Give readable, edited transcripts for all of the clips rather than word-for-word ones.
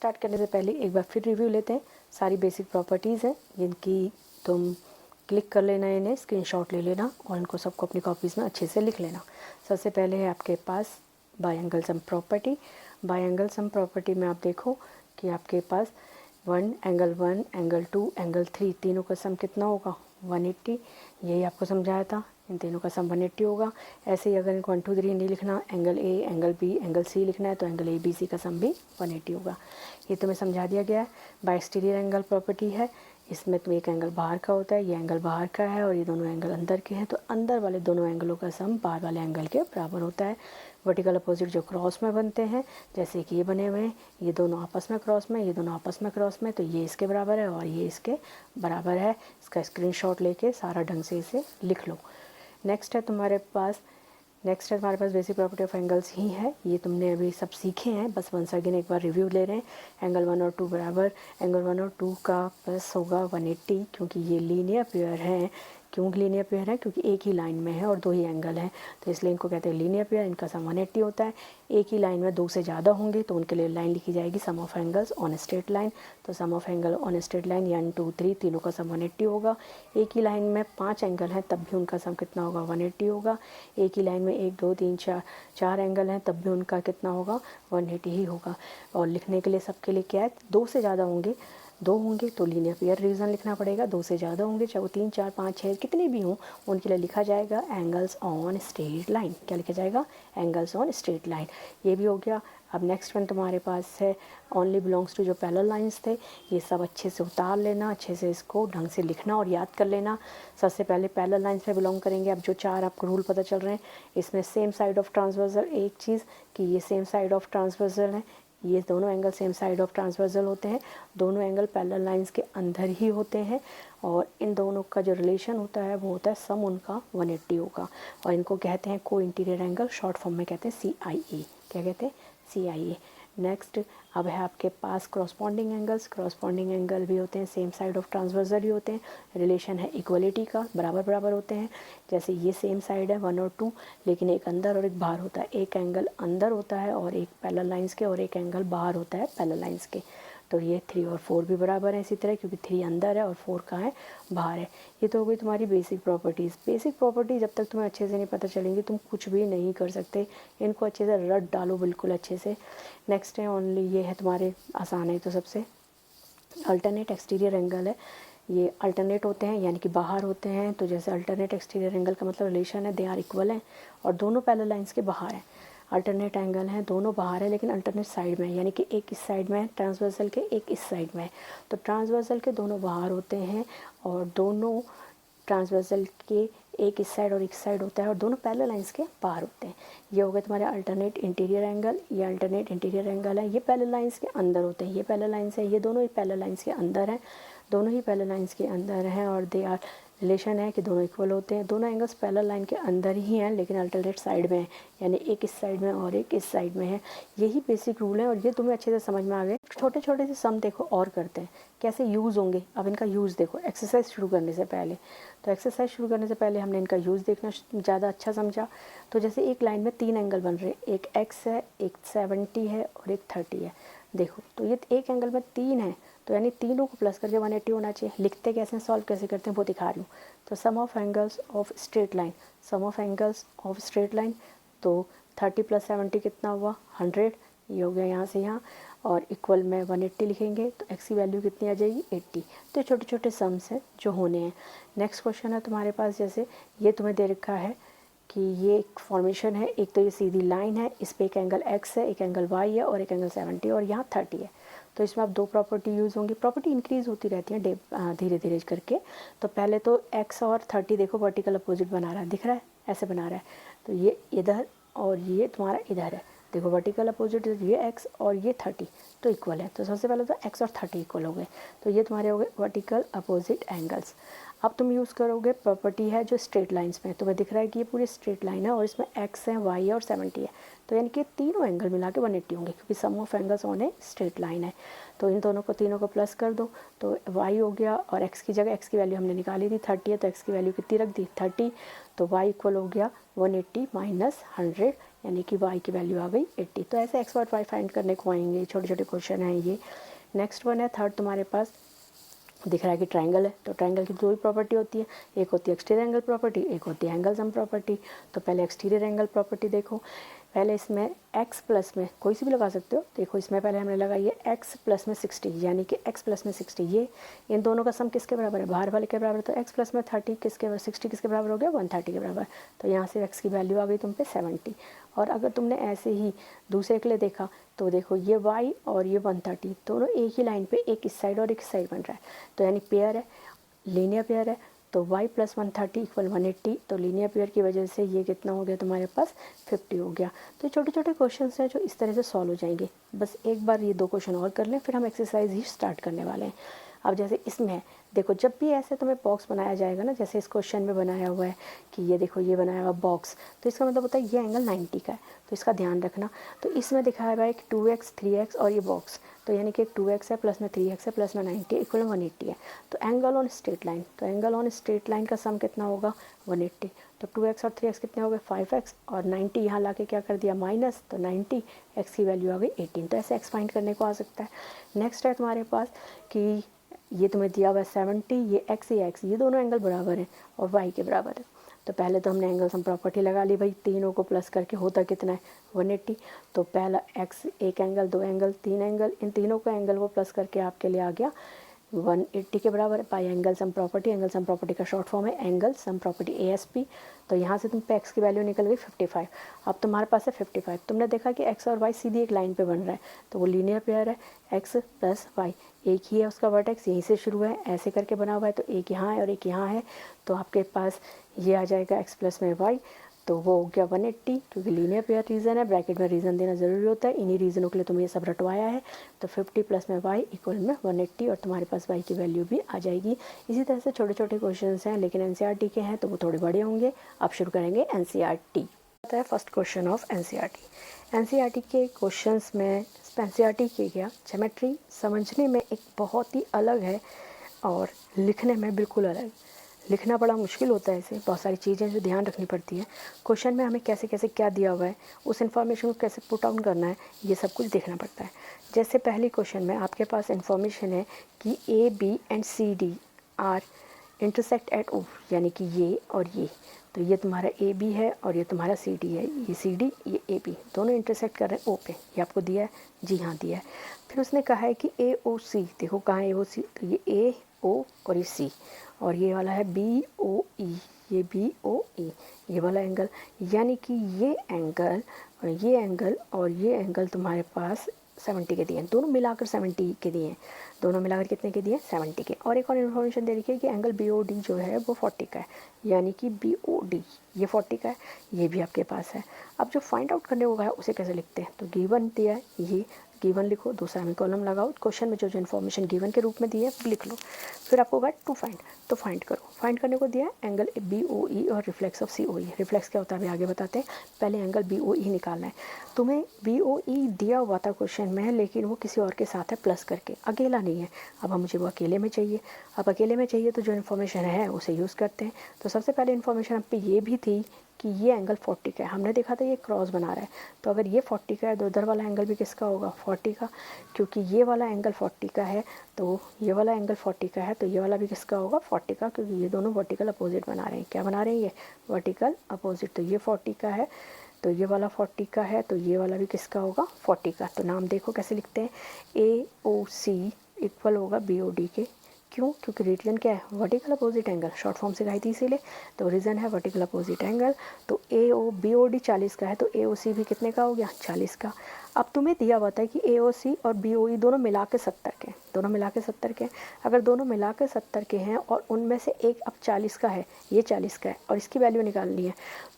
Start करने से पहले एक बार फिर रिव्यू लेते हैं। सारी बेसिक प्रॉपर्टीज़ हैं जिनकी तुम क्लिक कर लेना, इन्हें स्क्रीनशॉट ले लेना और इनको सबको अपनी कॉपीज़ में अच्छे से लिख लेना। सबसे पहले है आपके पास बायएंगल सम प्रॉपर्टी। बायएंगल सम प्रॉपर्टी में आप देखो कि आपके पास 1 एंगल 2 एंगल 3 तीनों का सम कितना होगा 180। यही आपको समझाया था, इन तीनों का सम 180 होगा। ऐसे ही अगर इनको 1 2 3 नहीं लिखना, angle A angle B angle C लिखना है तो एंगल ए बी सी का सम भी 180 होगा। ये तुम्हें समझा दिया गया है। बाय एक्सटीरियर एंगल प्रॉपर्टी है, इसमें तो एक एंगल बाहर का होता है, ये एंगल बाहर का है और ये दोनों एंगल अंदर के हैं, तो अंदर वाले दोनों एंगलों का सम बाहर वाले एंगल के बराबर होता है। वर्टिकल अपोजिट जो क्रॉस में बनते हैं, जैसे कि ये बने हुए हैं, ये दोनों आपस में क्रॉस में, ये दोनों आपस में क्रॉस में, तो ये इसके बराबर है और ये इसके बराबर है। इसका स्क्रीनशॉट लेके सारा ढंग से इसे लिख लो। नेक्स्ट है तुम्हारे पास बेसिक प्रॉपर्टी ऑफ एंगल्स ही है। ये तुमने अभी सब सीखे हैं, बस वंस अगेन एक बार रिव्यू ले रहे हैं। एंगल 1 और 2 बराबर, एंगल 1 और 2 का प्लस होगा 180, क्योंकि ये लीनियर पेयर हैं। क्यों लीनियर पेयर है? क्योंकि एक ही लाइन में है और दो ही एंगल हैं, तो इसलिए इनको कहते हैं लीनियर पेयर। इनका सम 180 होता है। एक ही लाइन में दो से ज़्यादा होंगे तो उनके लिए लाइन लिखी जाएगी sum of angles on straight line. तो sum of angle on straight line 1 2 3 तीनों का सम 180 होगा। एक ही लाइन में 5 एंगल हैं तब भी उनका सम कितना होगा 180 होगा। एक ही लाइन में 1 2 3 4 एंगल हैं तब भी उनका कितना होगा 180 ही होगा। और लिखने के लिए सबके लिए क्या है, दो से ज़्यादा होंगे, दो होंगे तो लीनियर पेयर रीज़न लिखना पड़ेगा। दो से ज़्यादा होंगे, चाहे वो 3 4 5 6 कितने भी हों, उनके लिए लिखा जाएगा एंगल्स ऑन स्ट्रेट लाइन। क्या लिखा जाएगा? Angles on straight line. ये भी हो गया। अब नेक्स्ट वन तुम्हारे पास है ओनली बिलोंग्स टू जो पैरेलल लाइंस थे। ये सब अच्छे से उतार लेना, अच्छे से इसको ढंग से लिखना और याद कर लेना। सबसे पहले पैरेलल लाइंस पे बिलोंग करेंगे। अब जो 4 आपको रूल पता चल रहे हैं, इसमें सेम साइड ऑफ ट्रांसवर्सल, एक चीज़ कि ये सेम साइड ऑफ ट्रांसवर्सल है, ये दोनों angle same side of transversal होते हैं। दोनों एंगल पैरेलल लाइंस के अंदर ही होते हैं और इन दोनों का जो रिलेशन होता है वो होता है सम उनका 180 होगा। और इनको कहते हैं को इंटीरियर एंगल, शॉर्ट फॉर्म में कहते हैं CIA। क्या कहते हैं? CIA। नेक्स्ट अब है आपके पास क्रॉसपॉन्डिंग एंगल्स। क्रॉसपॉन्डिंग एंगल भी होते हैं सेम साइड ऑफ ट्रांसवर्सल ही होते हैं। रिलेशन है इक्वलिटी का, बराबर बराबर होते हैं। जैसे ये सेम साइड है 1 और 2, लेकिन एक अंदर और एक बाहर होता है। एक एंगल अंदर होता है और एक पैरेलल लाइंस के, और एक एंगल बाहर होता है पैरेलल लाइंस के। तो ये 3 और 4 भी बराबर है इसी तरह, क्योंकि 3 अंदर है और 4 कहाँ है? बाहर है। ये तो हो गई तुम्हारी बेसिक प्रॉपर्टीज़। बेसिक प्रॉपर्टी जब तक तुम्हें अच्छे से नहीं पता चलेंगी तुम कुछ भी नहीं कर सकते। इनको अच्छे से रट डालो बिल्कुल अच्छे से। नेक्स्ट है ओनली, ये है तुम्हारे आसान है तो सबसे अल्टरनेट एक्सटीरियर एंगल है। ये अल्टरनेट होते हैं यानी कि बाहर होते हैं। तो जैसे अल्टरनेट एक्सटीरियर एंगल का मतलब रिलेशन है दे आर इक्वल हैं और दोनों पैरेलल लाइंस के बाहर हैं। अल्टरनेट एंगल हैं, दोनों बाहर है लेकिन अल्टरनेट साइड में है, यानी कि एक इस साइड में है ट्रांसवर्सल के, एक इस साइड में है। तो ट्रांसवर्सल के दोनों बाहर होते हैं और दोनों ट्रांसवर्सल के एक इस साइड और एक साइड होता है और दोनों पैरेलल लाइंस के बाहर होते हैं। ये हो गया तुम्हारे अल्टरनेट इंटीरियर एंगल। ये अल्टरनेट इंटीरियर एंगल है, ये पैरेलल लाइंस के अंदर होते हैं। ये पैरेलल लाइंस है, ये दोनों ही पैरेलल लाइंस के अंदर हैं, दोनों ही पैरेलल लाइंस के अंदर हैं और दे आर रिलेशन है कि दोनों इक्वल होते हैं। दोनों एंगल्स पैरेलल लाइन के अंदर ही हैं लेकिन अल्टरनेट साइड में है, यानी एक इस साइड में और एक इस साइड में है। यही बेसिक रूल है और ये तुम्हें अच्छे से समझ में आ गए। छोटे छोटे से सम देखो और करते हैं कैसे यूज़ होंगे। अब इनका यूज़ देखो एक्सरसाइज शुरू करने से पहले। तो एक्सरसाइज शुरू करने से पहले हमने इनका यूज़ देखना ज़्यादा अच्छा समझा। तो जैसे एक लाइन में 3 एंगल बन रहे हैं, एक x है, एक 70 है और एक 30 है। देखो तो ये एक एंगल में 3 है, तो यानी तीनों को प्लस करके 180 होना चाहिए। लिखते कैसे हैं, सॉल्व कैसे करते हैं वो दिखा रही हूँ। तो sum of angles of straight line, sum of angles of straight line, तो 30 + 70 कितना हुआ 100। ये हो गया यहाँ से यहाँ, और इक्वल में 180 लिखेंगे तो x की वैल्यू कितनी आ जाएगी 80। तो छोटे छोटे सम्स हैं जो होने हैं। नेक्स्ट क्वेश्चन है तुम्हारे पास, जैसे ये तुम्हें दे रखा है कि ये एक फॉर्मेशन है, एक तो ये सीधी लाइन है, इस पर एक एंगल x है, एक एंगल y है और एक एंगल 70 और यहाँ 30 है। तो इसमें अब 2 प्रॉपर्टी यूज़ होंगी। प्रॉपर्टी इंक्रीज़ होती रहती है धीरे धीरे करके। तो पहले तो x और 30 देखो वर्टिकल अपोजिट बना रहा है, दिख रहा है ऐसे बना रहा है। तो ये इधर और ये तुम्हारा इधर है, देखो वर्टिकल अपोजिट, ये x और ये 30 तो इक्वल है। तो सबसे पहले तो x और 30 इक्वल हो गए, तो ये तुम्हारे हो गए वर्टिकल अपोजिट एंगल्स। अब तुम यूज़ करोगे प्रॉपर्टी है जो स्ट्रेट लाइंस में, तुम्हें दिख रहा है कि ये पूरी स्ट्रेट लाइन है और इसमें x है, y है और 70 है। तो यानी कि तीनों एंगल मिला के 180 होंगे क्योंकि sum of angles on a straight line है। तो इन दोनों को तीनों को प्लस कर दो तो y हो गया, और x की जगह x की वैल्यू हमने निकाली थी 30 है तो x की वैल्यू कितनी रख दी 30। तो y इक्वल हो गया 180 - 100, यानी कि y की वैल्यू आ गई 80। तो ऐसे x और y फाइंड करने को आएंगे, छोटे छोटे क्वेश्चन हैं ये। नेक्स्ट वन है थर्ड, तुम्हारे पास दिख रहा है कि ट्रायंगल है, तो ट्रायंगल की दो ही प्रॉपर्टी होती है, एक होती है एक्सटीरियर एंगल प्रॉपर्टी, एक होती है एंगल सम प्रॉपर्टी। तो पहले एक्सटीरियर एंगल प्रॉपर्टी देखो, पहले इसमें x प्लस में कोई सी भी लगा सकते हो, देखो इसमें पहले हमने लगाई है x प्लस में 60, यानी कि x प्लस में 60, ये इन दोनों का सम किसके बराबर है, बाहर वाले के बराबर। तो x प्लस में 30 किसके 60 किसके बराबर हो गया, 130 के बराबर। तो यहाँ से x की वैल्यू आ गई तुम पे 70। और अगर तुमने ऐसे ही दूसरे के लिए देखा तो देखो ये y और ये 130 दोनों एक ही लाइन पे, एक इस साइड और एक इस साइड बन रहा है, तो यानी पेयर है, लीनियर पेयर है। तो y प्लस 130 इक्वल 180, तो लीनियर पेयर की वजह से ये कितना हो गया तुम्हारे पास 50 हो गया। तो छोटे छोटे क्वेश्चन हैं जो इस तरह से सॉल्व हो जाएंगे। बस एक बार ये दो क्वेश्चन और कर लें, फिर हम एक्सरसाइज ही स्टार्ट करने वाले हैं। अब जैसे इसमें है, देखो जब भी ऐसे तुम्हें बॉक्स बनाया जाएगा ना, जैसे इस क्वेश्चन में बनाया हुआ है कि ये देखो ये बनाया हुआ बॉक्स, तो इसका मतलब होता है ये एंगल 90 का है, तो इसका ध्यान रखना। तो इसमें दिखाया हुआ है कि 2x 3x और ये बॉक्स, तो यानी कि 2x है प्लस में 3x है प्लस में 90 इक्वल 180 है। तो एंगल ऑन स्ट्रेट लाइन, तो एंगल ऑन स्ट्रेट लाइन का सम कितना होगा 180। तो 2x और 3x कितने हो गए 5x, और 90 यहाँ ला के क्या कर दिया माइनस, तो 90 x की वैल्यू आ गई 18। तो ऐसे x फाइंड करने को आ सकता है। नेक्स्ट है तुम्हारे पास कि ये तुम्हें दिया हुआ है 70, ये x ये दोनों एंगल बराबर हैं और y के बराबर है। तो पहले तो हमने एंगल सम प्रॉपर्टी लगा ली भाई, तीनों को प्लस करके होता कितना है 180। तो पहला x एक एंगल, दो एंगल, तीन एंगल, इन तीनों का एंगल वो प्लस करके आपके लिए आ गया 180 के बराबर है by angle sum property. Angle sum property का शॉर्ट फॉर्म है एंगल सम प्रॉपर्टी ASP। तो यहाँ से तुम पे x की वैल्यू निकल गई 55। अब तुम्हारे पास है 55, तुमने देखा कि x और y सीधी एक लाइन पे बन रहा है, तो वो लीनियर पेयर है, x प्लस y एक ही है उसका वर्टेक्स, यहीं से शुरू है, ऐसे करके बना हुआ है, तो एक यहाँ है और एक यहाँ है। तो आपके पास ये आ जाएगा x प्लस में y, तो वो हो गया 180, क्योंकि लीनियर पेयर रीज़न है, ब्रैकेट में रीज़न देना ज़रूरी होता है, इन्हीं रीज़नों के लिए तुम्हें ये सब रटवाया है। तो 50 प्लस में y इक्वल में 180, और तुम्हारे पास y की वैल्यू भी आ जाएगी। इसी तरह से छोटे छोटे क्वेश्चंस हैं, लेकिन NCERT के हैं तो वो थोड़े बड़े होंगे। अब शुरू करेंगे NCERT। आता है फर्स्ट क्वेश्चन ऑफ NCERT के क्वेश्चंस में NCERT के क्या ज्योमेट्री समझने में एक बहुत ही अलग है और लिखने में बिल्कुल अलग। लिखना बड़ा मुश्किल होता है, इसे बहुत सारी चीज़ें जो ध्यान रखनी पड़ती है। क्वेश्चन में हमें कैसे कैसे क्या दिया हुआ है, उस इन्फॉर्मेशन को कैसे पुट आउट करना है, ये सब कुछ देखना पड़ता है। जैसे पहली क्वेश्चन में आपके पास इन्फॉर्मेशन है कि AB and CD are intersect at O, यानी कि ये और ये, तो ये तुम्हारा AB है और ये तुम्हारा CD है, ये CD ये AB दोनों इंटरसेक्ट कर रहे हैं O पे, ये आपको दिया है, जी हाँ दिया है। फिर उसने कहा है कि AOC, देखो कहाँ है AOC, तो ये AO और ये C, और ये वाला है BOE, ये BOE ये वाला एंगल, यानी कि ये एंगल और ये एंगल और ये एंगल तुम्हारे पास 70 के दिए हैं, दोनों मिलाकर 70 के दिए हैं, दोनों मिलाकर कितने के दिए 70 के। और एक और इन्फॉर्मेशन दे रखी है कि एंगल BOD जो है वो 40 का है, यानी कि BOD ये 40 का है, ये भी आपके पास है। अब जो फाइंड आउट करने को है उसे कैसे लिखते हैं, तो गिवन दिया है, ये गिवन लिखो, दो सेमी कॉलम लगाओ, क्वेश्चन में जो जो इन्फॉर्मेशन गिवन के रूप में दी है लिख लो। फिर आपको होगा टू फाइंड, तो फाइंड करो। फाइंड करने को दिया है एंगल BOE और रिफ्लेक्स ऑफ COE। रिफ्लेक्स क्या होता है अभी आगे बताते हैं, पहले एंगल BOE निकालना है। तुम्हें BOE दिया हुआ था क्वेश्चन में, लेकिन वो किसी और के साथ है प्लस करके, अकेला नहीं है। अब मुझे वो अकेले में चाहिए, अब अकेले में चाहिए तो जो इन्फॉर्मेशन है उसे यूज़ करते हैं। तो सबसे पहले इन्फॉर्मेशन आप पे ये भी थी कि ये एंगल 40 का है, हमने देखा था ये क्रॉस बना रहा है, तो अगर ये 40 का है तो उधर वाला एंगल भी किसका होगा 40 का, क्योंकि ये वाला एंगल 40 का है, तो ये वाला एंगल 40 का है, तो ये वाला भी किसका होगा 40 का, क्योंकि ये दोनों वर्टिकल अपोजिट बना रहे हैं। क्या बना रहे हैं ये वर्टिकल अपोजिट, तो ये 40 का है, तो ये वाला 40 का है, तो ये वाला भी किसका होगा 40 का। तो नाम देखो कैसे लिखते हैं, AOC इक्वल होगा BOD के, क्यों, क्योंकि रीजन क्या है vertical opposite angle, short form से गाई थी इसीलिए, तो रीजन है वर्टिकल अपोजिट एंगल। तो BOD 40 का है, तो AOC भी कितने का हो गया 40 का। अब तुम्हें दिया हुआ था कि AOC और BOE दोनों मिला के 70 के, दोनों मिला के 70 के, अगर दोनों मिला के 70 के हैं और उनमें से एक अब 40 का है, ये 40 का है और इसकी वैल्यू निकालनी है,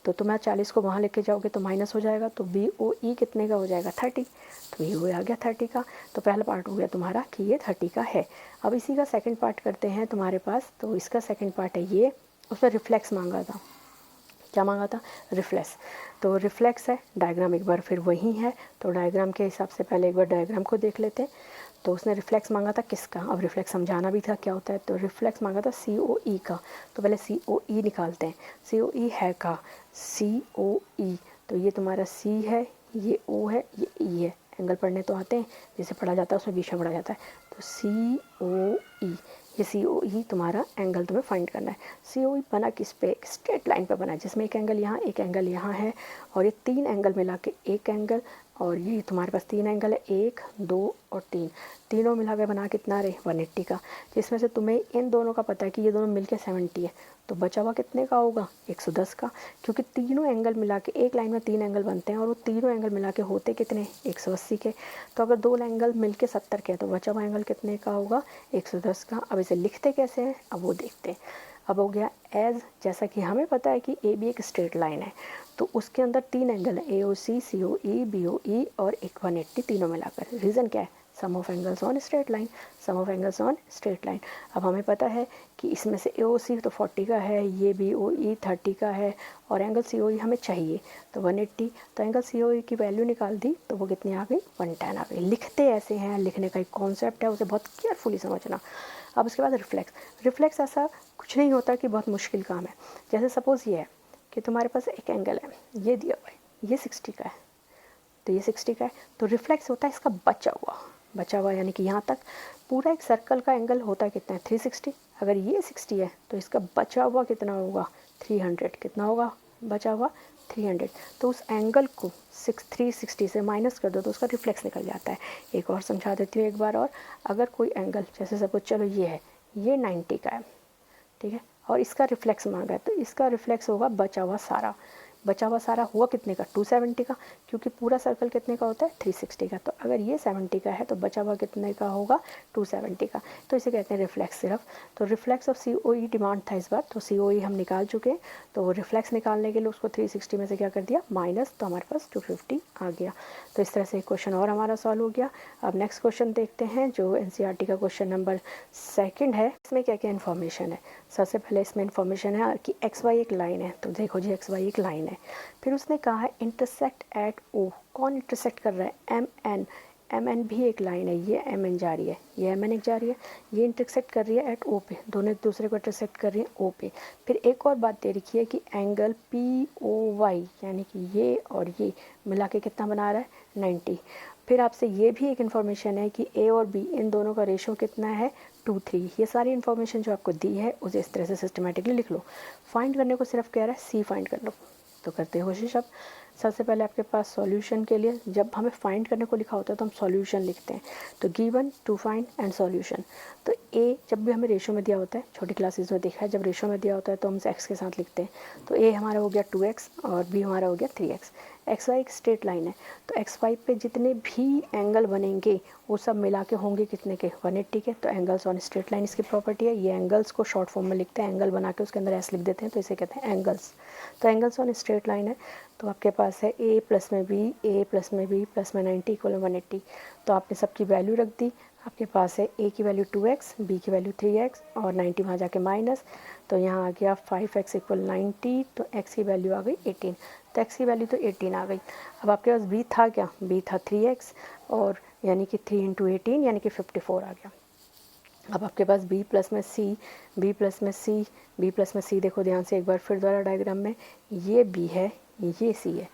तो तुम्हें 40 को वहाँ लेके जाओगे तो माइनस हो जाएगा, तो BOE कितने का हो जाएगा 30, तो ये हो आ गया 30 का। तो पहला पार्ट हो गया तुम्हारा कि ये 30 का है। अब इसी का सेकंड पार्ट करते हैं तुम्हारे पास, तो इसका सेकंड पार्ट है ये, उसमें रिफ्लेक्स मांगा था, क्या मांगा था रिफ्लेक्स, तो रिफ्लेक्स है, डायग्राम एक बार फिर वही है, तो डायग्राम के हिसाब से पहले एक बार डायग्राम को देख लेते हैं। तो उसने रिफ्लेक्स मांगा था किसका, अब रिफ्लेक्स समझाना भी था क्या होता है, तो रिफ्लेक्स मांगा था COE का, तो पहले COE निकालते हैं, COE है का COE, तो ये तुम्हारा C है, ये O है, ये E है। एंगल पढ़ने तो आते हैं, जिसे पढ़ा जाता है उसमें बीच में पढ़ा जाता है। तो COE, ये COE तुम्हारा एंगल तुम्हें फाइंड करना है। COE बना किस पे? एक स्ट्रेट लाइन पे बना है, जिसमें एक एंगल यहाँ, एक एंगल यहाँ है, और ये 3 एंगल मिला के एक एंगल, और ये तुम्हारे पास 3 एंगल है, 1, 2 और 3, तीनों मिला के बना कितना रहे? 180 का। जिसमें से तुम्हें इन दोनों का पता है कि ये दोनों मिलके 70 है, तो बचा हुआ कितने का होगा? 110 का। क्योंकि तीनों एंगल मिला के, एक लाइन में 3 एंगल बनते हैं और वो तीनों एंगल मिला के होते कितने? 180 के। तो अगर 2 एंगल मिलके 70 के हैं तो बचा हुआ एंगल कितने का होगा? 110 का। अब इसे लिखते कैसे हैं, अब वो देखते हैं। अब हो गया एज, जैसा कि हमें पता है कि ए बी एक स्ट्रेट लाइन है, तो उसके अंदर 3 एंगल है, AOC, COE, BOE और एक 180, तीनों मिलाकर। रीज़न क्या है? Sum of angles on straight line, sum of angles on straight line. अब हमें पता है कि इसमें से AOC तो 40 का है, ये BOE 30 का है, और एंगल COE हमें चाहिए तो 180। तो एंगल COE की वैल्यू निकाल दी तो वो कितनी आ गई? 110 आ गई। लिखते ऐसे हैं, लिखने का एक कॉन्सेप्ट है, उसे बहुत केयरफुली समझना। अब उसके बाद रिफ्लेक्स ऐसा कुछ नहीं होता कि बहुत मुश्किल काम है। जैसे सपोज़ ये है कि तुम्हारे पास एक एंगल है, ये दिया हुआ है, ये 60 का है, तो ये 60 का है, तो रिफ्लेक्स होता है इसका बचा हुआ यानी कि यहाँ तक पूरा एक सर्कल का एंगल होता है कितना है? 360। अगर ये 60 है तो इसका बचा हुआ कितना होगा? 300। कितना होगा बचा हुआ? 300। तो उस एंगल को 360 से माइनस कर दो तो उसका रिफ्लेक्स निकल जाता है। एक और समझा देती हूँ एक बार और। अगर कोई एंगल, जैसे सपोज चलो ये है, ये 90 का है, ठीक है, और इसका रिफ्लेक्स मांगा है, तो इसका रिफ्लेक्स होगा बचा हुआ सारा हुआ कितने का? 270 का, क्योंकि पूरा सर्कल कितने का होता है? 360 का। तो अगर ये 70 का है तो बचा हुआ कितने का होगा? 270 का। तो इसे कहते हैं रिफ्लेक्स सिर्फ। तो रिफ्लेक्स ऑफ COE डिमांड था इस बार, तो COE हम निकाल चुके हैं। तो रिफ्लेक्स निकालने के लिए उसको 360 में से क्या कर दिया? माइनस, तो हमारे पास 250 आ गया। तो इस तरह से एक क्वेश्चन और हमारा सॉल्व हो गया। अब नेक्स्ट क्वेश्चन देखते हैं, जो NCERT का क्वेश्चन नंबर 2 है। इसमें क्या क्या इन्फॉर्मेशन है? सबसे पहले इसमें इन्फॉर्मेशन है कि XY एक लाइन है, तो देखो जी XY एक लाइन है। फिर उसने कहा है इंटरसेक्ट एट O। कौन इंटरसेक्ट कर रहा है? MN भी एक लाइन है, ये MN जा रही है, ये MN एक जा रही है, ये इंटरसेक्ट कर रही है एट O पे, दोनों एक दूसरे को इंटरसेक्ट कर रही है O पे। फिर एक और बात दे रखी है कि एंगल POY यानी कि ये और ये मिला के कितना बना रहा है? 90। फिर आपसे ये भी एक इन्फॉर्मेशन है कि A और B इन दोनों का रेशो कितना है? 2:3। ये सारी इन्फॉर्मेशन जो आपको दी है उसे इस तरह से सिस्टमेटिकली लिख लो। फाइंड करने को सिर्फ कह रहा है C फाइंड कर लो, तो करते हैं कोशिश। अब सबसे पहले आपके पास सॉल्यूशन के लिए, जब हमें फाइंड करने को लिखा होता है तो हम सॉल्यूशन लिखते हैं, तो given, to find and solution. तो A जब भी हमें रेशो में दिया होता है, छोटी क्लासेस में देखा है, जब रेशो में दिया होता है तो हम x के साथ लिखते हैं। तो A हमारा हो गया 2x और B हमारा हो गया 3x। XY एक स्ट्रेट लाइन है, तो XY पे जितने भी एंगल बनेंगे वो सब मिला के होंगे कितने के? 180 के। तो एंगल्स ऑन स्ट्रेट लाइन इसकी प्रॉपर्टी है। ये एंगल्स को शॉर्ट फॉर्म में लिखते हैं, एंगल बना के उसके अंदर S लिख देते हैं, तो इसे कहते हैं एंगल्स। तो एंगल्स ऑन स्ट्रेट लाइन है, तो आपके पास है A प्लस में B, A प्लस में B प्लस में 90 इक्वल 180। तो आपने सबकी वैल्यू रख दी। आपके पास है A की वैल्यू 2x, B की वैल्यू 3x और 90 वहाँ जाके माइनस, तो यहाँ आ गया 5x इक्वल 90। तो x की वैल्यू आ गई 18। तो x की वैल्यू तो 18 आ गई। अब आपके पास b था क्या? b था 3x और यानी कि 3 × 18 यानी कि 54 आ गया। अब आपके पास b प्लस में c, b प्लस में c, b प्लस में c, देखो ध्यान से एक बार फिर दोबारा डायग्राम में, ये b है, ये c है,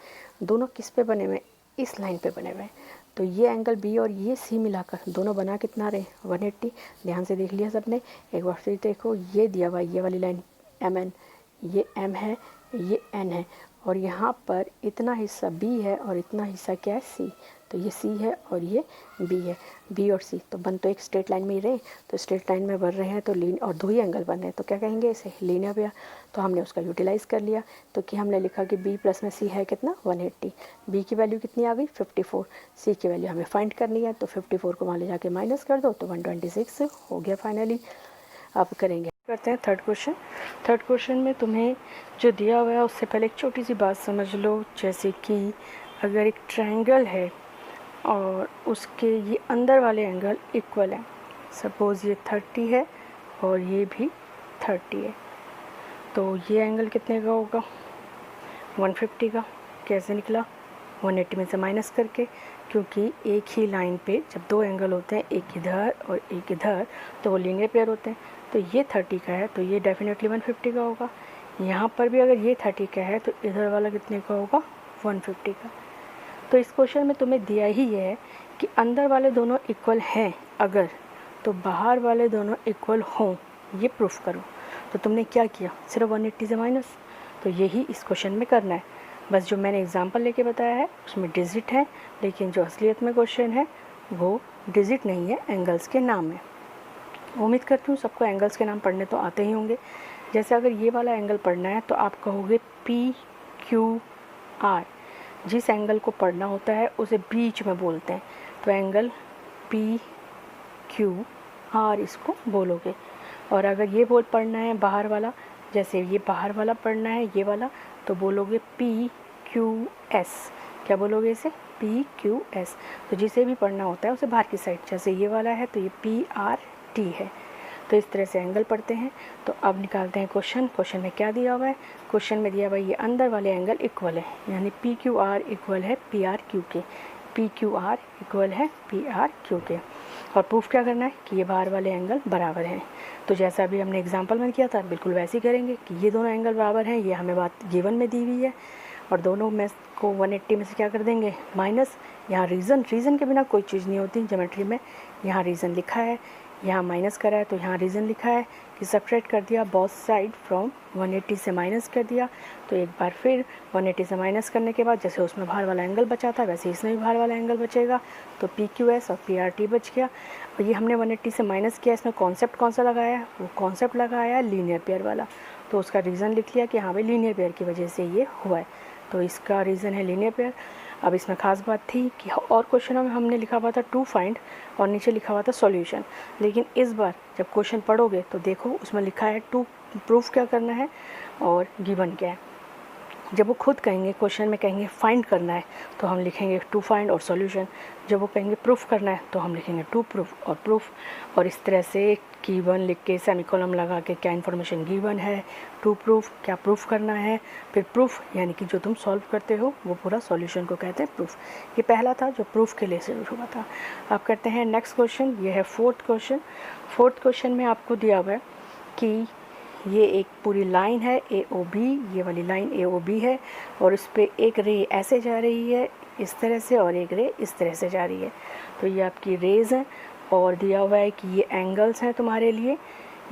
दोनों किस पे बने हुए? इस लाइन पे बने हुए हैं। तो ये एंगल B और ये C मिलाकर दोनों बना कितना रहे? 180। ध्यान से देख लिया सबने, एक बार फिर देखो, ये दिया हुआ ये वाली लाइन MN, ये M है, ये N है, और यहाँ पर इतना हिस्सा B है और इतना हिस्सा क्या है? C। तो ये C है और ये B है, B और C तो बन तो एक स्ट्रेट लाइन में ही रहे। तो स्ट्रेट लाइन में बन रहे हैं तो और दो ही एंगल बन रहे हैं, तो क्या कहेंगे इसे? Linear pair. तो हमने उसका यूटिलाइज़ कर लिया, तो कि हमने लिखा कि B प्लस में C है कितना? 180। B की वैल्यू कितनी आ गई? 54। C की वैल्यू हमें फाइंड करनी है, तो 54 को वहाँ ले जाके माइनस कर दो, तो 126 हो गया फाइनली। अब करेंगे, करते हैं थर्ड क्वेश्चन। थर्ड क्वेश्चन में तुम्हें जो दिया हुआ है उससे पहले एक छोटी सी बात समझ लो, जैसे कि अगर एक ट्रायंगल है और उसके ये अंदर वाले एंगल इक्वल हैं, सपोज़ ये 30 है और ये भी 30 है, तो ये एंगल कितने का होगा? 150 का। कैसे निकला? 180 में से माइनस करके, क्योंकि एक ही लाइन पे जब दो एंगल होते हैं, एक इधर और एक इधर, तो वो लीनियर पेयर होते हैं। तो ये 30 का है तो ये डेफिनेटली 150 का होगा। यहाँ पर भी अगर ये 30 का है तो इधर वाला कितने का होगा? 150 का। तो इस क्वेश्चन में तुम्हें दिया ही ये है कि अंदर वाले दोनों इक्वल हैं अगर, तो बाहर वाले दोनों इक्वल हों, ये प्रूफ करो। तो तुमने क्या किया, सिर्फ 180 से माइनस। तो यही इस क्वेश्चन में करना है। बस जो मैंने एग्जांपल लेके बताया है उसमें डिजिट है, लेकिन जो असलियत में क्वेश्चन है वो डिजिट नहीं है, एंगल्स के नाम है। उम्मीद करती हूँ सबको एंगल्स के नाम पढ़ने तो आते ही होंगे। जैसे अगर ये वाला एंगल पढ़ना है तो आप कहोगे PQR। जिस एंगल को पढ़ना होता है उसे बीच में बोलते हैं, तो एंगल PQR इसको बोलोगे। और अगर ये बोल पढ़ना है बाहर वाला, जैसे ये बाहर वाला पढ़ना है ये वाला, तो बोलोगे PQS। क्या बोलोगे इसे, PQS। तो जिसे भी पढ़ना होता है उसे बाहर की साइड, जैसे ये वाला है तो ये PRT है। तो इस तरह से एंगल पढ़ते हैं। तो अब निकालते हैं क्वेश्चन में क्या दिया हुआ है। क्वेश्चन में दिया हुआ है ये अंदर वाले एंगल इक्वल है, यानी PQR इक्वल है PRQ के, PQR इक्वल है PRQ के। और प्रूफ क्या करना है कि ये बाहर वाले एंगल बराबर हैं। तो जैसा अभी हमने एग्जांपल में किया था बिल्कुल वैसे ही करेंगे कि ये दोनों एंगल बराबर हैं, ये हमें बात गिवन में दी हुई है, और दोनों में को 180 में से क्या कर देंगे, माइनस। यहाँ रीज़न के बिना कोई चीज़ नहीं होती ज्योमेट्री में। यहाँ रीज़न लिखा है, यहाँ माइनस करा है, तो यहाँ रीज़न लिखा है कि सब्ट्रैक्ट कर दिया बोथ साइड फ्रॉम 180 से माइनस कर दिया। तो एक बार फिर 180 से माइनस करने के बाद जैसे उसमें बाहर वाला एंगल बचा था वैसे इसमें भी बाहर वाला एंगल बचेगा, तो PQS और PRT बच गया। और ये हमने 180 से माइनस किया, इसमें कॉन्सेप्ट कौन सा लगाया है, वो कॉन्सेप्ट लगाया है लीनियर पेयर वाला। तो उसका रीज़न लिख लिया कि हाँ भाई लीनियर पेयर की वजह से ये हुआ है, तो इसका रीज़न है लीनियर पेयर। अब इसमें ख़ास बात थी कि और क्वेश्चनों में हमने लिखा हुआ था टू फाइंड और नीचे लिखा हुआ था सॉल्यूशन, लेकिन इस बार जब क्वेश्चन पढ़ोगे तो देखो उसमें लिखा है टू प्रूफ क्या करना है और गिवन क्या है। जब वो खुद कहेंगे क्वेश्चन में कहेंगे फाइंड करना है तो हम लिखेंगे टू फाइंड और सॉल्यूशन, जब वो कहेंगे प्रूफ करना है तो हम लिखेंगे टू प्रूफ और प्रूफ। और इस तरह से गिवन लिख के सेमीकोलम लगा के क्या इन्फॉर्मेशन गिवन है, टू प्रूफ क्या प्रूफ करना है, फिर प्रूफ यानी कि जो तुम सॉल्व करते हो वो पूरा सॉल्यूशन को कहते हैं प्रूफ। ये पहला था जो प्रूफ के लिए शुरू हुआ था। अब करते हैं नेक्स्ट क्वेश्चन, ये है फोर्थ क्वेश्चन। फोर्थ क्वेश्चन में आपको दिया हुआ है कि ये एक पूरी लाइन है AOB, ये वाली लाइन AOB है और उस पर एक रे ऐसे जा रही है इस तरह से और एक रे इस तरह से जा रही है। तो ये आपकी रेज़ हैं और दिया हुआ है कि ये एंगल्स हैं तुम्हारे लिए,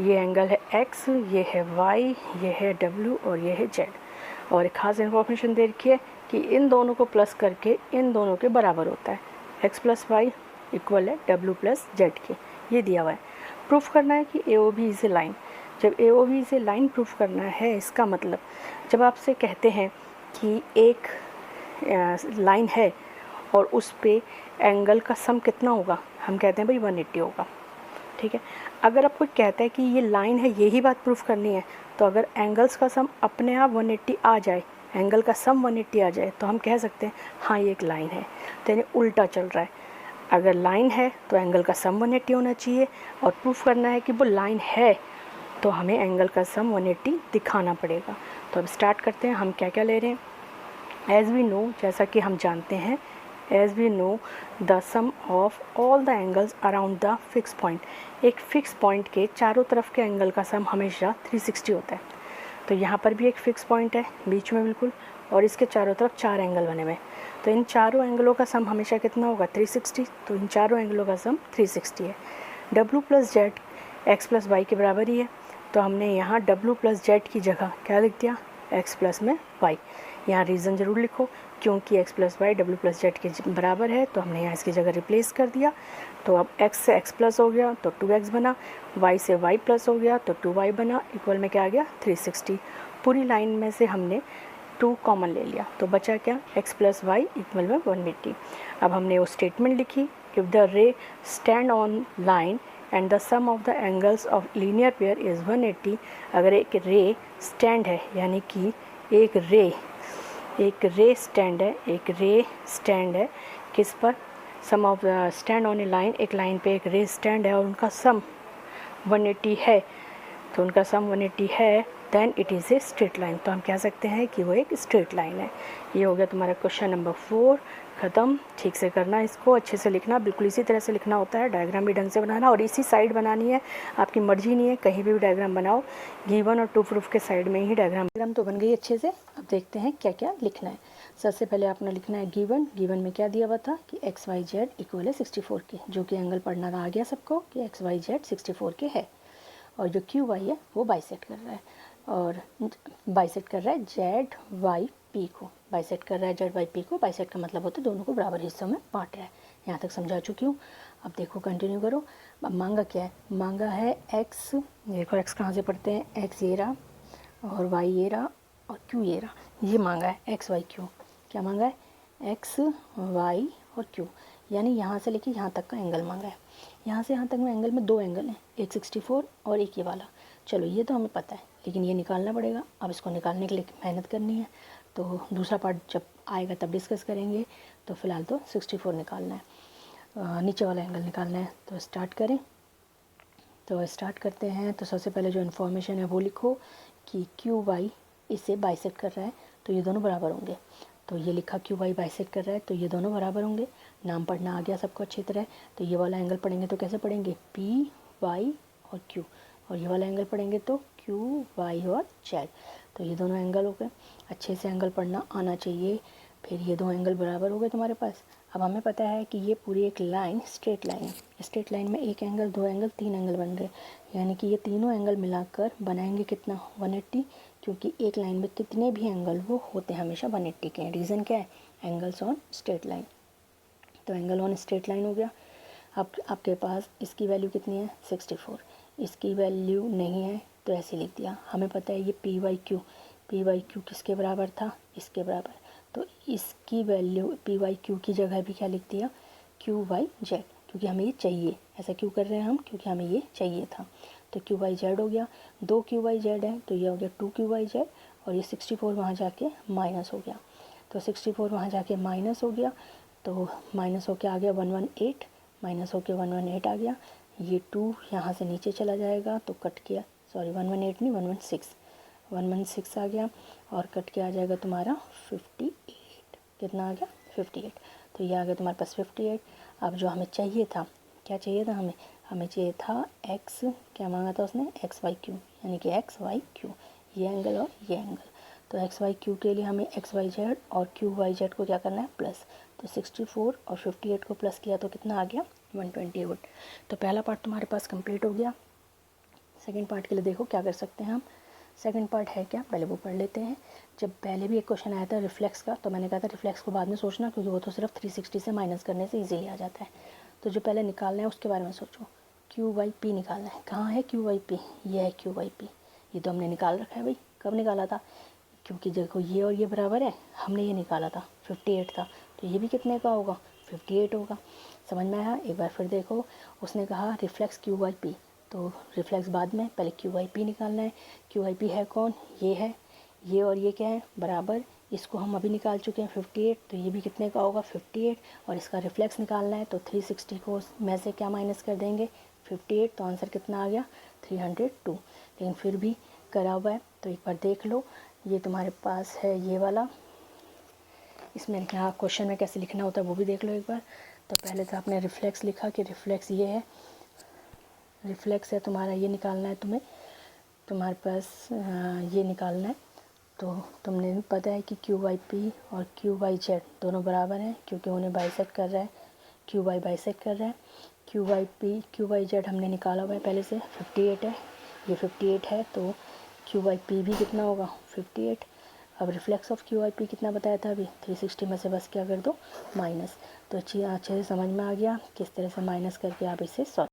ये एंगल है X, ये है Y, ये है W और ये है Z। और एक ख़ास इन्फॉर्मेशन दे रखी है कि इन दोनों को प्लस करके इन दोनों के बराबर होता है, X + Y इक्वल है W + Z के, ये दिया हुआ है। प्रूफ करना है कि AOB इज़ ए लाइन। जब AOB से लाइन प्रूफ करना है, इसका मतलब जब आपसे कहते हैं कि एक लाइन है और उस पे एंगल का सम कितना होगा, हम कहते हैं भाई 180 होगा, ठीक है। अगर आप कोई कहता है कि ये लाइन है, यही बात प्रूफ करनी है, तो अगर एंगल्स का सम अपने आप 180 आ जाए, एंगल का सम 180 आ जाए, तो हम कह सकते हैं हाँ ये एक लाइन है। तो यानी उल्टा चल रहा है, अगर लाइन है तो एंगल का सम 180 होना चाहिए, और प्रूफ करना है कि वो लाइन है तो हमें एंगल का सम 180 दिखाना पड़ेगा। तो अब स्टार्ट करते हैं, हम क्या क्या ले रहे हैं। एज़ वी नो, जैसा कि हम जानते हैं, as we know the sum of all the angles around the fix point, एक फिक्स पॉइंट के चारों तरफ के एंगल का सम हमेशा 360 होता है। तो यहाँ पर भी एक फिक्स पॉइंट है बीच में बिल्कुल, और इसके चारों तरफ 4 एंगल बने हुए हैं, तो इन चारों एंगलों का सम हमेशा कितना होगा, 360। तो इन चारों एंगलों का सम 360 है। W + Z X + Y के बराबर ही है, तो हमने यहाँ W + Z की जगह क्या लिख दिया, X + में Y। यहाँ रीज़न ज़रूर लिखो, क्योंकि X + Y W + Z के बराबर है, तो हमने यहाँ इसकी जगह रिप्लेस कर दिया। तो अब X से X+ हो गया तो 2X बना, Y से Y+ हो गया तो 2Y बना, इक्वल में क्या आ गया 360। पूरी लाइन में से हमने 2 कॉमन ले लिया, तो बचा क्या, X + Y इक्वल में 180। अब हमने वो स्टेटमेंट लिखी, if the ray stand on line and the sum of the angles of linear pair is 180। अगर एक रे स्टैंड है, यानी कि एक रे स्टैंड है किस पर, sum of stand on a line, एक लाइन पे एक रे स्टैंड है और उनका सम 180 है, तो उनका सम 180 है, then it is a straight line. तो हम कह सकते हैं कि वो एक स्ट्रेट लाइन है। ये हो गया तुम्हारा क्वेश्चन नंबर 4 ख़त्म। ठीक से करना, इसको अच्छे से लिखना, बिल्कुल इसी तरह से लिखना होता है, डायग्राम भी ढंग से बनाना और इसी साइड बनानी है, आपकी मर्जी नहीं है, कहीं भी डायग्राम बनाओ, गिवन और टू प्रूफ के साइड में ही डायग्राम तो बन गई अच्छे से। अब देखते हैं क्या क्या लिखना है। सबसे पहले आपने लिखना है गिवन में क्या दिया हुआ था कि एक्स वाई जेड इक्वल है 64 के, जो कि एंगल पढ़ना आ गया सबको कि एक्स वाई जेड 64 के है। और जो क्यू वाई है वो बाइसेक्ट कर रहा है, और बाइसेक्ट कर रहा है जेड वाई पी को, बाइसेक्ट कर रहा है जेड वाई पी को। बाइसेक्ट का मतलब होता है दोनों को बराबर हिस्सों में बांट रहा है। यहाँ तक समझा चुकी हूँ। अब देखो कंटिन्यू करो। अब मांगा क्या है, मांगा है एक्स, देखो एक्स कहाँ से पढ़ते हैं, एक्स ये रहा और वाई ये रहा और क्यू ये रहा, ये मांगा है एक्स वाई क्यू। क्या मांगा है, एक्स वाई और क्यू, यानी यहाँ से लेके यहाँ तक का एंगल मांगा है। यहाँ से यहाँ तक में एंगल में दो एंगल हैं, एक 64 और एक ये वाला। चलो ये तो हमें पता है, लेकिन ये निकालना पड़ेगा। अब इसको निकालने के लिए मेहनत करनी है, तो दूसरा पार्ट जब आएगा तब डिस्कस करेंगे। तो फ़िलहाल तो 64 निकालना है, नीचे वाला एंगल निकालना है। तो स्टार्ट करें, तो स्टार्ट करते हैं। तो सबसे पहले जो इन्फॉर्मेशन है वो लिखो कि क्यू वाई इसे बाइसेक्ट कर रहा है, तो ये दोनों बराबर होंगे। तो ये लिखा क्यू वाई बाइसेक्ट कर रहा है, तो ये दोनों बराबर होंगे। नाम पढ़ना आ गया सबको अच्छी तरह। तो ये वाला एंगल पढ़ेंगे तो कैसे पढ़ेंगे, पी वाई और क्यू, और ये वाला एंगल पढ़ेंगे तो क्यू वाई और जेड। तो ये दोनों एंगल हो गए, अच्छे से एंगल पढ़ना आना चाहिए। फिर ये दो एंगल बराबर हो गए तुम्हारे पास। अब हमें पता है कि ये पूरी एक लाइन स्ट्रेट लाइन है, स्ट्रेट लाइन में एक एंगल, दो एंगल, तीन एंगल बन रहे, यानी कि ये तीनों एंगल मिलाकर बनाएंगे कितना, 180। क्योंकि एक लाइन में कितने भी एंगल वो होते हैं हमेशा 180 के। रीज़न क्या है, एंगल्स ऑन स्ट्रेट लाइन। तो एंगल ऑन स्ट्रेट लाइन हो गया। अब आपके पास इसकी वैल्यू कितनी है, 64। इसकी वैल्यू नहीं है तो ऐसे लिख दिया। हमें पता है ये पी वाई क्यू किसके बराबर था, इसके बराबर। तो इसकी वैल्यू पी वाई क्यू की जगह भी क्या लिख दिया, क्यू वाई जेड, क्योंकि हमें ये चाहिए। ऐसा क्यों कर रहे हैं हम, क्योंकि हमें ये चाहिए था। तो क्यू वाई जेड हो गया, दो क्यू वाई जेड है तो ये हो गया 2 क्यू वाई जेड, और ये 64 वहाँ जाके माइनस हो गया। तो 64 वहाँ जाके माइनस हो गया, तो माइनस होके आ गया 118, माइनस होके 118 आ गया। ये 2 यहाँ से नीचे चला जाएगा तो कट किया, सॉरी 118 नहीं 116 आ गया, और कट के आ जाएगा तुम्हारा 58। कितना आ गया, 58। तो ये आ गया तुम्हारे पास 58। अब जो हमें चाहिए था, क्या चाहिए था हमें चाहिए था एक्स, क्या मांगा था उसने, एक्स वाई क्यू, यानी कि एक्स वाई क्यू, ये एंगल और ये एंगल। तो एक्स वाई क्यू के लिए हमें एक्स वाई जेड और क्यू वाई जेड को क्या करना है, प्लस। तो 64 और 58 को प्लस किया तो कितना आ गया, 128। तो पहला पार्ट तुम्हारे पास कंप्लीट हो गया। सेकंड पार्ट के लिए देखो क्या कर सकते हैं हम। सेकंड पार्ट है क्या, पहले वो पढ़ लेते हैं। जब पहले भी एक क्वेश्चन आया था रिफ्लेक्स का, तो मैंने कहा था रिफ्लेक्स को बाद में सोचना, क्योंकि वो तो सिर्फ 360 से माइनस करने से इजीली आ जाता है। तो जो पहले निकालना है उसके बारे में सोचो। क्यू वाई पी निकालना है। कहाँ है क्यू वाई पी, ये है क्यू वाई पी। ये तो हमने निकाल रखा है भाई, कब निकाला था, क्योंकि देखो ये और ये बराबर है, हमने ये निकाला था 58 था, तो ये भी कितने का होगा, 58 होगा। समझ में आया। एक बार फिर देखो, उसने कहा रिफ्लेक्स क्यू वाई पी, तो रिफ्लेक्स बाद में, पहले क्यू वाई पी निकालना है। क्यू वाई पी है कौन, ये है, ये और ये क्या है, बराबर। इसको हम अभी निकाल चुके हैं 58, तो ये भी कितने का होगा 58, और इसका रिफ्लेक्स निकालना है तो 360 को में से क्या माइनस कर देंगे, 58, तो आंसर कितना आ गया 302। लेकिन फिर भी करा हुआ है, तो एक बार देख लो। ये तुम्हारे पास है ये वाला, इसमें यहाँ क्वेश्चन में कैसे लिखना होता है वो भी देख लो एक बार। तो पहले तो आपने रिफ्लेक्स लिखा कि रिफ्लेक्स ये है, रिफ्लेक्स है तुम्हारा, ये निकालना है तुम्हें, तुम्हारे पास ये निकालना है। तो तुमने पता है कि क्यू वाई पी और क्यू वाई जेड दोनों बराबर हैं, क्योंकि उन्हें बाइसेक्ट कर रहा है, क्यू वाई बाइसेक्ट कर रहा है। Q Y P Q Y Z हमने निकाला हुआ है पहले से, 58 है, ये 58 है, तो क्यू वाई पी भी कितना होगा 58। अब reflex of Q Y P कितना बताया था अभी, 360 में से बस क्या कर दो, माइनस। तो अच्छे से समझ में आ गया किस तरह से माइनस करके आप इसे सॉल्व